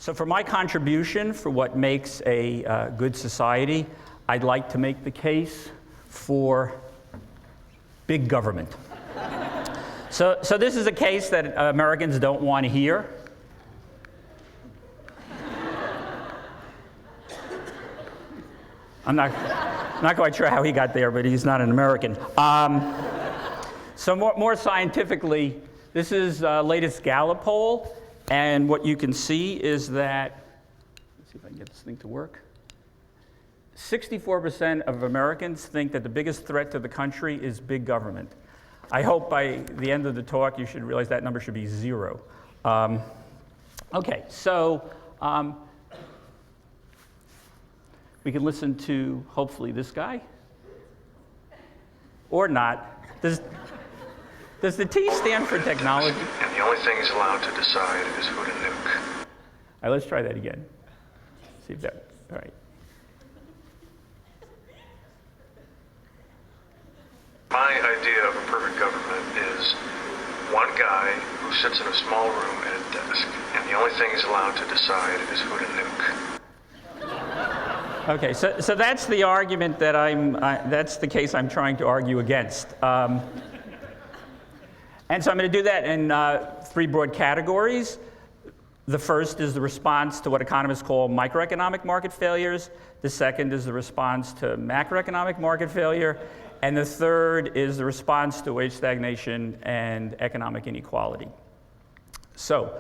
So for my contribution for what makes a good society, I'd like to make the case for big government. So this is a case that Americans don't want to hear. I'm not quite sure how he got there, but he's not an American. So more scientifically, this is latest Gallup poll, and what you can see is that, let's see if I can get this thing to work. 64% of Americans think that the biggest threat to the country is big government. I hope by the end of the talk you should realize that number should be 0. Okay, so we can listen to, hopefully, this guy. Or not. Does the T stand for technology? And the only thing he's allowed to decide is who to nuke. All right, let's try that again. See if that, all right. My idea of a perfect government is one guy who sits in a small room at a desk, and the only thing he's allowed to decide is who to nuke. Okay, so that's the argument that that's the case I'm trying to argue against. And so I'm going to do that in 3 broad categories. The first is the response to what economists call microeconomic market failures. The second is the response to macroeconomic market failure. And the third is the response to wage stagnation and economic inequality. So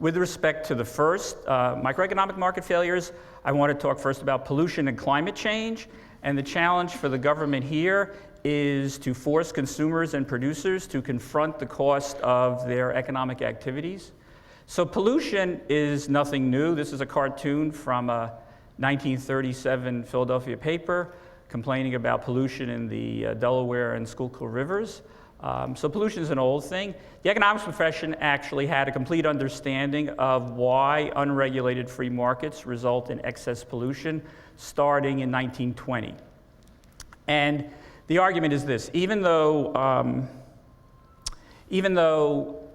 with respect to the first, microeconomic market failures, I want to talk first about pollution and climate change. And the challenge for the government here is to force consumers and producers to confront the cost of their economic activities. So pollution is nothing new. This is a cartoon from a 1937 Philadelphia paper complaining about pollution in the Delaware and Schuylkill rivers. So pollution is an old thing. The economics profession actually had a complete understanding of why unregulated free markets result in excess pollution starting in 1920. And the argument is this: even though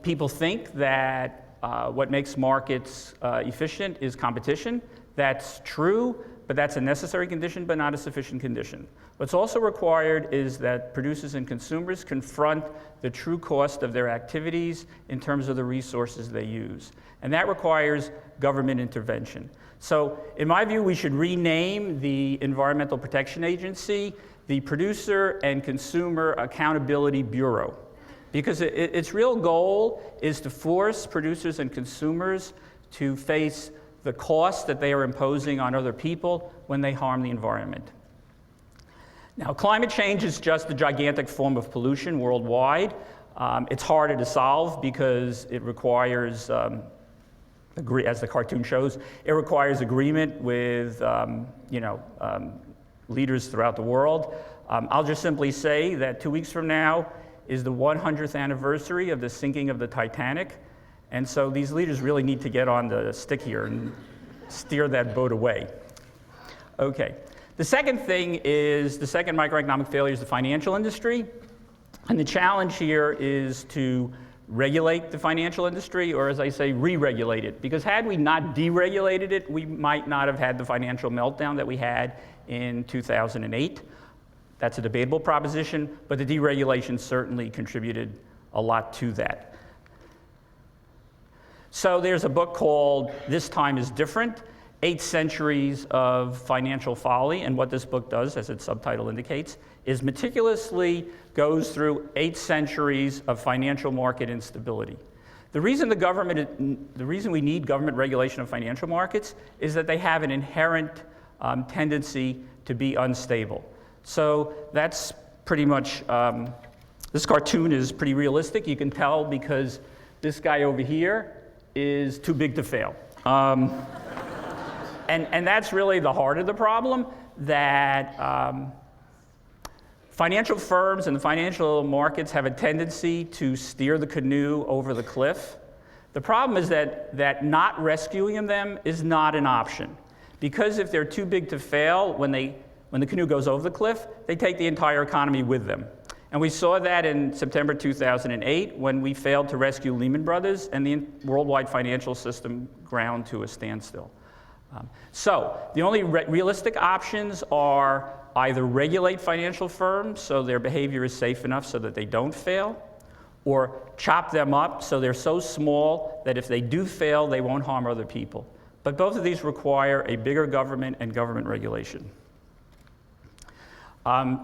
people think that what makes markets efficient is competition, that's true, but that's a necessary condition, but not a sufficient condition. What's also required is that producers and consumers confront the true cost of their activities in terms of the resources they use. And that requires government intervention. So in my view, we should rename the Environmental Protection Agency the Producer and Consumer Accountability Bureau, because its real goal is to force producers and consumers to face the cost that they are imposing on other people when they harm the environment. Now, climate change is just a gigantic form of pollution worldwide. It's harder to solve because it requires, as the cartoon shows, it requires agreement with leaders throughout the world. I'll just simply say that 2 weeks from now is the 100th anniversary of the sinking of the Titanic. And so these leaders really need to get on the stick here and steer that boat away. Okay. The second thing is, the second microeconomic failure is the financial industry. And the challenge here is to regulate the financial industry, or as I say, re-regulate it. Because had we not deregulated it, we might not have had the financial meltdown that we had in 2008. That's a debatable proposition, but the deregulation certainly contributed a lot to that. So there's a book called This Time is Different, 8 Centuries of Financial Folly, and what this book does, as its subtitle indicates, is meticulously goes through 8 centuries of financial market instability. The reason we need government regulation of financial markets is that they have an inherent tendency to be unstable. So that's pretty much, this cartoon is pretty realistic. You can tell because this guy over here is too big to fail. And that's really the heart of the problem, that financial firms and the financial markets have a tendency to steer the canoe over the cliff. The problem is that not rescuing them is not an option. Because if they're too big to fail, when the canoe goes over the cliff, they take the entire economy with them. And we saw that in September 2008 when we failed to rescue Lehman Brothers and the worldwide financial system ground to a standstill. So the only realistic options are either regulate financial firms so their behavior is safe enough so that they don't fail, or chop them up so they're so small that if they do fail, they won't harm other people. But both of these require a bigger government and government regulation.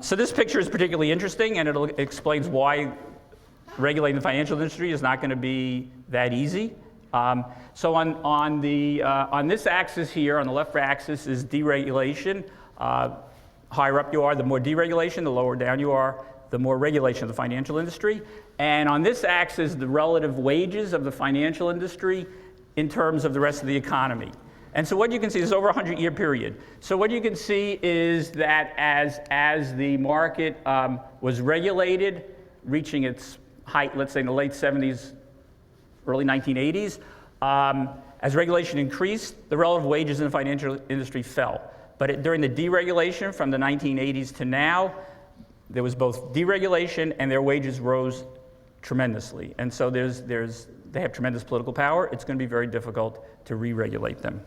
So this picture is particularly interesting, and it explains why regulating the financial industry is not going to be that easy. So on this axis here, on the left axis, is deregulation. Higher up you are, the more deregulation, the lower down you are, the more regulation of the financial industry. And on this axis, the relative wages of the financial industry in terms of the rest of the economy. And so what you can see is over a 100-year period. So what you can see is that as the market was regulated, reaching its height, let's say in the late 70s, early 1980s, as regulation increased, the relative wages in the financial industry fell. But during the deregulation from the 1980s to now, there was both deregulation and their wages rose tremendously. And so they have tremendous political power. It's going to be very difficult to re-regulate them.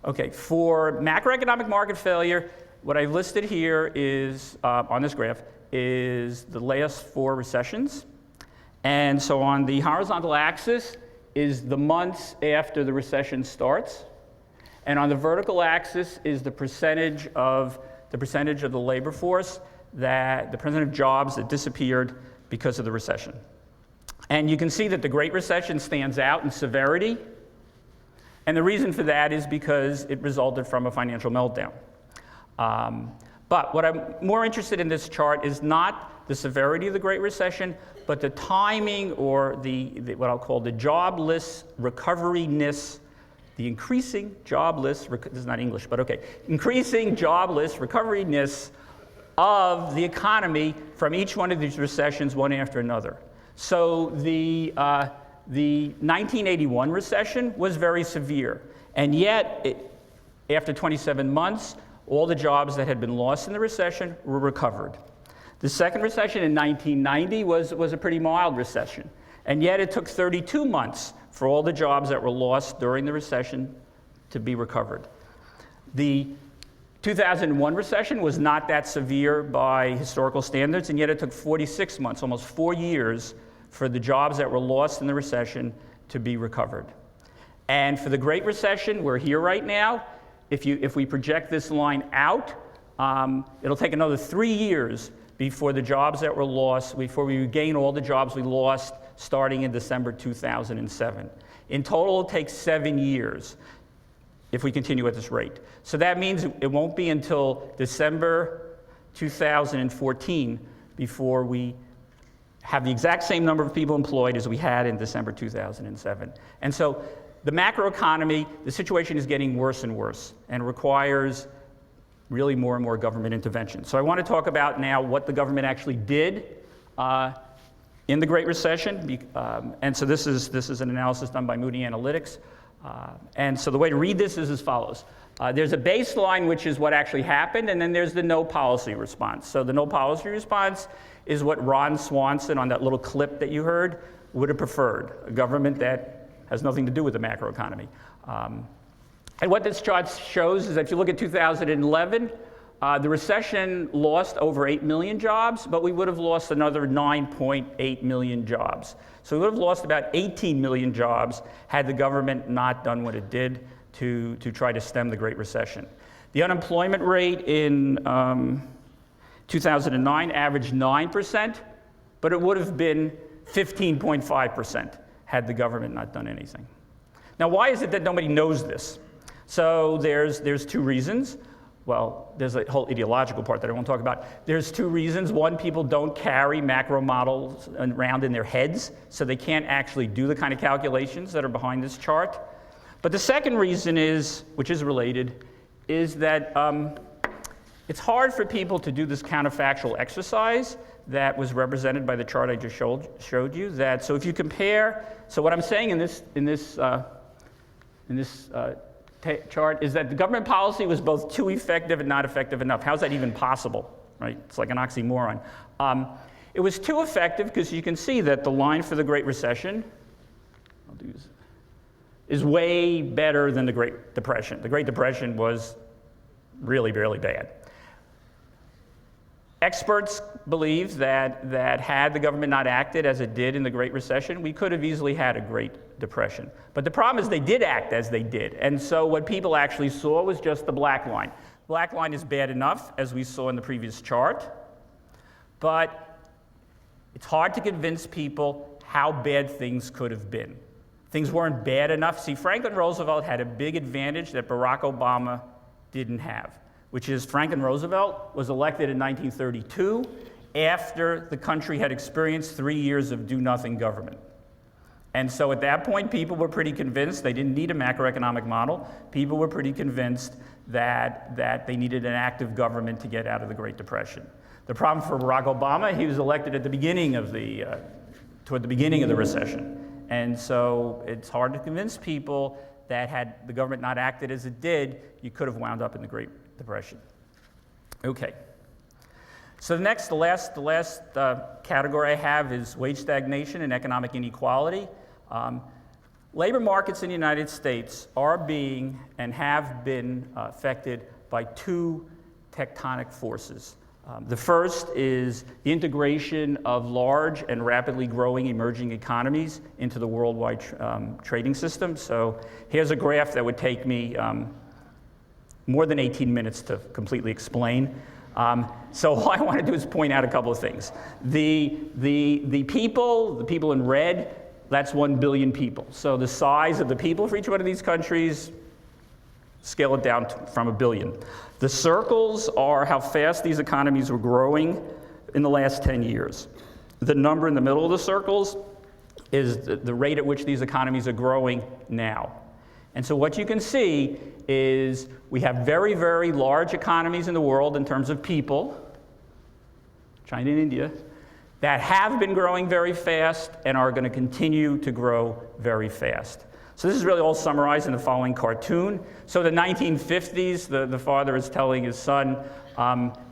Okay, for macroeconomic market failure, what I've listed here is, on this graph, is the last 4 recessions. And so on the horizontal axis is the months after the recession starts. And on the vertical axis is the percentage of the labor force, the percentage of jobs that disappeared because of the recession. And you can see that the Great Recession stands out in severity. And the reason for that is because it resulted from a financial meltdown. But what I'm more interested in this chart is not the severity of the Great Recession, but the timing, or what I'll call the jobless recovery-ness, the increasing jobless, this is not English, but okay, increasing jobless recovery-ness of the economy from each one of these recessions, one after another. So the 1981 recession was very severe, and yet, after 27 months, all the jobs that had been lost in the recession were recovered. The second recession in 1990 was a pretty mild recession, and yet it took 32 months for all the jobs that were lost during the recession to be recovered. The 2001 recession was not that severe by historical standards, and yet it took 46 months, almost 4 years, for the jobs that were lost in the recession to be recovered. And for the Great Recession, we're here right now. If we project this line out, it'll take another 3 years before the jobs that were lost, before we regain all the jobs we lost starting in December 2007. In total, it takes 7 years if we continue at this rate. So that means it won't be until December 2014 before we have the exact same number of people employed as we had in December 2007. And so the macroeconomy, the situation is getting worse and worse and requires really more and more government intervention. So I want to talk about now what the government actually did in the Great Recession. And so this is an analysis done by Moody Analytics. And so the way to read this is as follows. There's a baseline, which is what actually happened, and then there's the no policy response. So the no policy response is what Ron Swanson, on that little clip that you heard, would have preferred, a government that has nothing to do with the macroeconomy. And what this chart shows is that if you look at 2011, the recession lost over 8 million jobs, but we would have lost another 9.8 million jobs. So we would have lost about 18 million jobs had the government not done what it did to try to stem the Great Recession. The unemployment rate in 2009 averaged 9%, but it would have been 15.5% had the government not done anything. Now, why is it that nobody knows this? So there's 2 reasons. Well, there's a whole ideological part that I won't talk about. There's 2 reasons. One, people don't carry macro models around in their heads, so they can't actually do the kind of calculations that are behind this chart. But the second reason is, which is related, is that it's hard for people to do this counterfactual exercise that was represented by the chart I just showed you. So if you compare, so what I'm saying in this chart is that the government policy was both too effective and not effective enough. How's that even possible, right? It's like an oxymoron. It was too effective because you can see that the line for the Great Recession is way better than the Great Depression. The Great Depression was really, really bad. Experts believe that had the government not acted as it did in the Great Recession, we could have easily had a Great Depression. But the problem is they did act as they did. And so what people actually saw was just the black line. Black line is bad enough, as we saw in the previous chart. But it's hard to convince people how bad things could have been. Things weren't bad enough. See, Franklin Roosevelt had a big advantage that Barack Obama didn't have, which is Franklin Roosevelt was elected in 1932 after the country had experienced 3 years of do-nothing government. And so at that point, people were pretty convinced they didn't need a macroeconomic model. People were pretty convinced that they needed an active government to get out of the Great Depression. The problem for Barack Obama, he was elected at the beginning of toward the beginning of the recession. And so it's hard to convince people that had the government not acted as it did, you could have wound up in the Great Depression. Okay. So the last category I have is wage stagnation and economic inequality. Labor markets in the United States are being and have been affected by two tectonic forces. The first is the integration of large and rapidly growing emerging economies into the worldwide trading system. So here's a graph that would take me more than 18 minutes to completely explain. So all I want to do is point out a couple of things. The people in red, that's 1 billion people. So the size of the people for each one of these countries, scale it down from 1 billion. The circles are how fast these economies were growing in the last 10 years. The number in the middle of the circles is the rate at which these economies are growing now. And so what you can see is we have very, very large economies in the world in terms of people, China and India, that have been growing very fast and are going to continue to grow very fast. So this is really all summarized in the following cartoon. So the 1950s, the father is telling his son,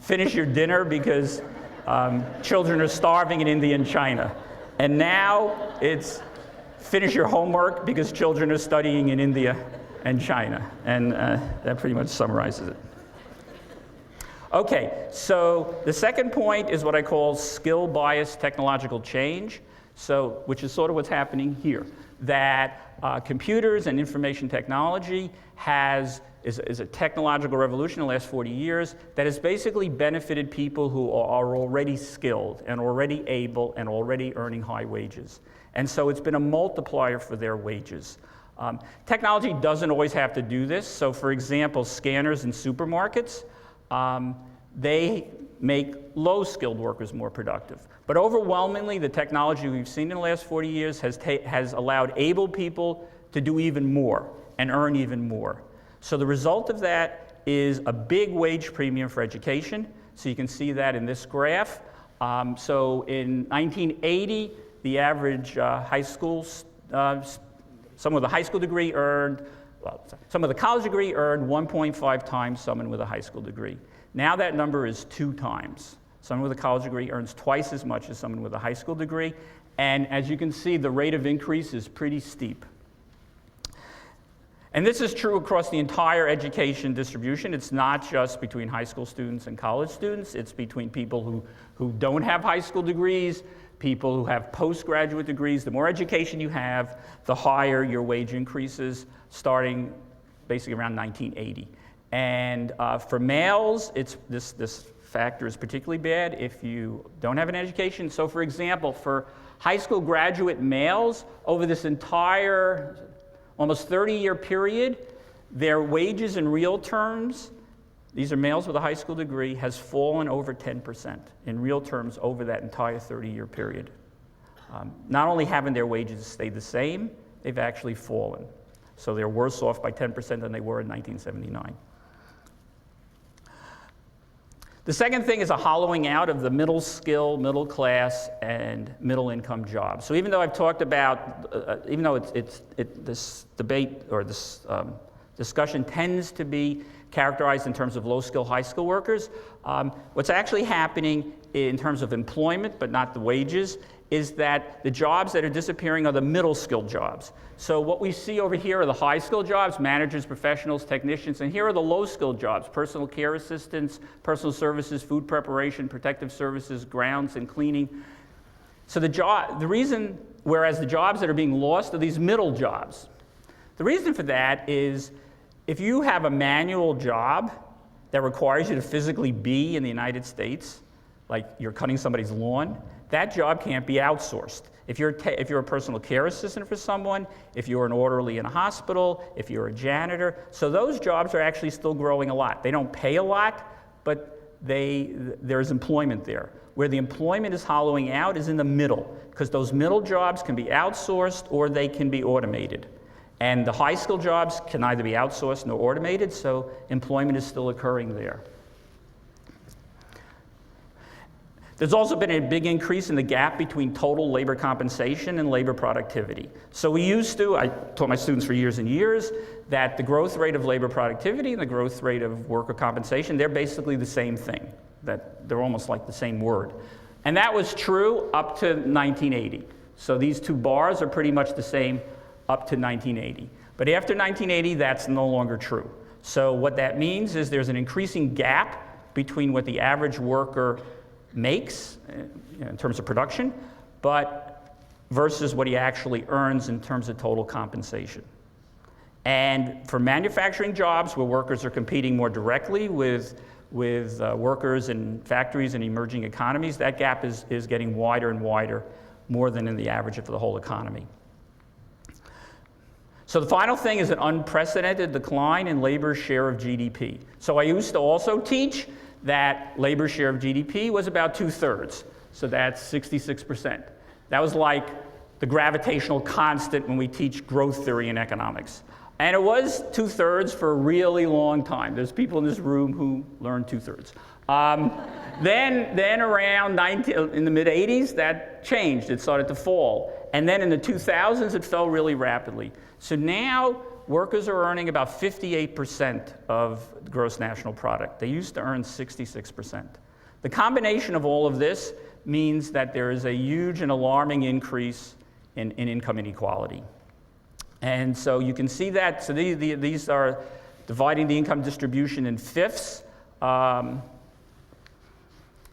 finish your dinner because children are starving in India and China. And now it's finish your homework because children are studying in India and China. And that pretty much summarizes it. Okay, so the second point is what I call skill-biased technological change, which is sort of what's happening here. That computers and information technology is a technological revolution in the last 40 years that has basically benefited people who are already skilled and already able and already earning high wages. And so it's been a multiplier for their wages. Technology doesn't always have to do this. So for example, scanners in supermarkets, they make low-skilled workers more productive. But overwhelmingly, the technology we've seen in the last 40 years has allowed able people to do even more and earn even more. So the result of that is a big wage premium for education. So you can see that in this graph. So in 1980, the average someone with a high school degree earned, someone with a college degree earned 1.5 times someone with a high school degree. Now that number is 2 times. Someone with a college degree earns twice as much as someone with a high school degree. And as you can see, the rate of increase is pretty steep. And this is true across the entire education distribution. It's not just between high school students and college students. It's between people who don't have high school degrees, people who have postgraduate degrees. The more education you have, the higher your wage increases, starting basically around 1980. And for males, this factor is particularly bad if you don't have an education. So for example, for high school graduate males, over this entire almost 30-year period, their wages in real terms, these are males with a high school degree, has fallen over 10% in real terms over that entire 30-year period. Not only haven't their wages stayed the same, they've actually fallen. So they're worse off by 10% than they were in 1979. The second thing is a hollowing out of the middle skill, middle class, and middle income jobs. So even though I've talked about, even though this debate or this discussion tends to be characterized in terms of low-skill, high-skill workers. What's actually happening in terms of employment, but not the wages, is that the jobs that are disappearing are the middle-skilled jobs. So what we see over here are the high-skilled jobs, managers, professionals, technicians, and here are the low-skilled jobs, personal care assistants, personal services, food preparation, protective services, grounds, and cleaning. So the reason, whereas the jobs that are being lost are these middle jobs. The reason for that is if you have a manual job that requires you to physically be in the United States, like you're cutting somebody's lawn, that job can't be outsourced. If you're a personal care assistant for someone, if you're an orderly in a hospital, if you're a janitor, so those jobs are actually still growing a lot. They don't pay a lot, but there's employment there. Where the employment is hollowing out is in the middle, because those middle jobs can be outsourced or they can be automated. And the high-skill jobs can neither be outsourced nor automated, so employment is still occurring there. There's also been a big increase in the gap between total labor compensation and labor productivity. So I taught my students for years and years that the growth rate of labor productivity and the growth rate of worker compensation, they're basically the same thing, that they're almost like the same word. And that was true up to 1980. So these two bars are pretty much the same up to 1980. But after 1980, that's no longer true. So what that means is there's an increasing gap between what the average worker makes in terms of production, but versus what he actually earns in terms of total compensation. And for manufacturing jobs where workers are competing more directly with workers in factories and emerging economies, that gap is getting wider and wider, more than in the average for the whole economy. So the final thing is an unprecedented decline in labor's share of GDP. So I used to also teach that labor's share of GDP was about 2/3. So that's 66%. That was like the gravitational constant when we teach growth theory in economics. And it was 2/3 for a really long time. There's people in this room who learned 2/3. Then around in the mid-80s, that changed. It started to fall. And then in the 2000s, it fell really rapidly. So now workers are earning about 58% of gross national product. They used to earn 66%. The combination of all of this means that there is a huge and alarming increase in income inequality. And so you can see that. So these are dividing the income distribution in fifths,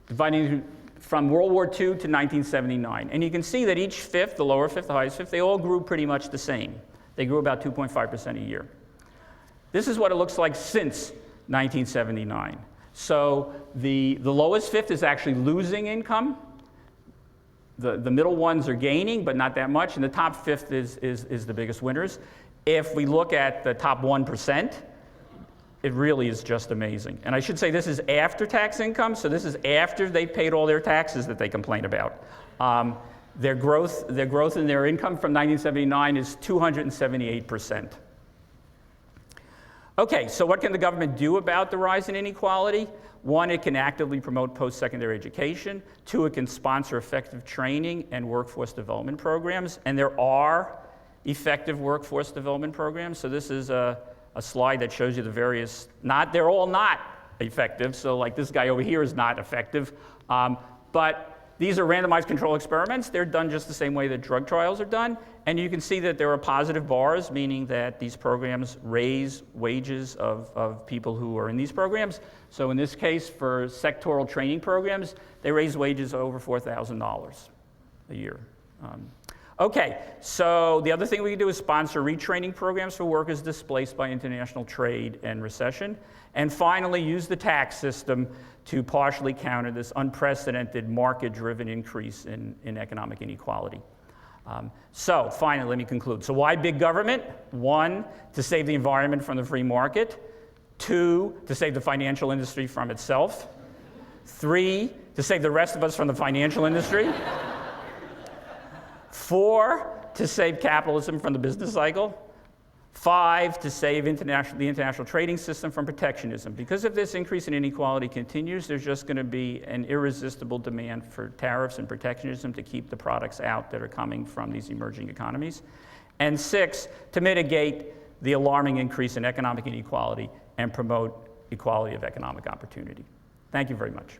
dividing from World War II to 1979. And you can see that each fifth, the lower fifth, the highest fifth, they all grew pretty much the same. They grew about 2.5% a year. This is what it looks like since 1979. So the lowest fifth is actually losing income. The middle ones are gaining, but not that much, and the top fifth is the biggest winners. If we look at the top 1%, it really is just amazing. And I should say this is after-tax income, so this is after they paid all their taxes that they complain about. Their growth in their income from 1979 is 278%. Okay, so what can the government do about the rise in inequality? One, it can actively promote post-secondary education. Two, it can sponsor effective training and workforce development programs. And there are effective workforce development programs. So this is a slide that shows you the various, they're all not effective. So like this guy over here is not effective. But these are randomized control experiments. They're done just the same way that drug trials are done. And you can see that there are positive bars, meaning that these programs raise wages of people who are in these programs. So in this case, for sectoral training programs, they raise wages over $4,000 a year. Okay, so the other thing we can do is sponsor retraining programs for workers displaced by international trade and recession. And finally, use the tax system to partially counter this unprecedented market-driven increase in economic inequality. So finally, let me conclude. So why big government? One, to save the environment from the free market. Two, to save the financial industry from itself. Three, to save the rest of us from the financial industry. Four, to save capitalism from the business cycle. Five, to save the international trading system from protectionism. Because if this increase in inequality continues, there's just going to be an irresistible demand for tariffs and protectionism to keep the products out that are coming from these emerging economies. And six, to mitigate the alarming increase in economic inequality and promote equality of economic opportunity. Thank you very much.